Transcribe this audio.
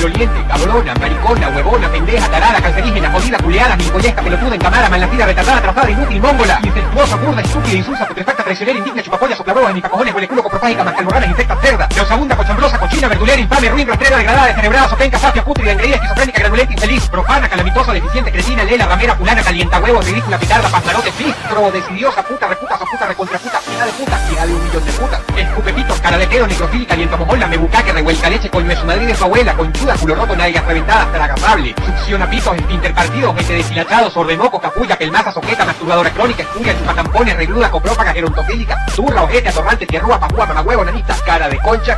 maloliente, cabrona, maricona, huevona, pendeja, tarada, cancerígena, jodida, culeada, gilipollesca, pelotuda, encamada, malnacida, retardada, atrasada, inútil, mongola, incestuosa, burda, estúpida, insulsa, putrefacta, traicionera, indigna, chupapolla, soplabrova, micacojones, huele culo, coprofágica, mascalborrana, infecta, cerda, neosabunda, cochambrosa, cochina, verdulera, infame, ruin, rastrera, degradada, descerebrada, sopenca, safia, pútrida, engreída, esquizofrénica, granulenta, infeliz, profana, calamitosa, deficiente, cretina, lela, ramera, fulana, calientahuevos, ridícula, picarda, pasmarote, filtro, decidiosa, puta, reputa, soputa, recontraputa, hija de un millón de putas, escupepito, cara de pedo, necrofílica, alientomomola, mebucaque, revuelca leche, coño de su madre y de su abuela, conchuda, culo roto, nalgas reventadas, tragazable, succiona pitos, interpartidos, gente deshilachado, sordemoco, capulla, pelmaza, soqueta, masturbadora crónica, espuria, chupatampones, regluda, coprófaga, gerontofílica, turra, ojete, atorrante, tierrúa, pajúa, mamagüevo, nanita, cara de concha.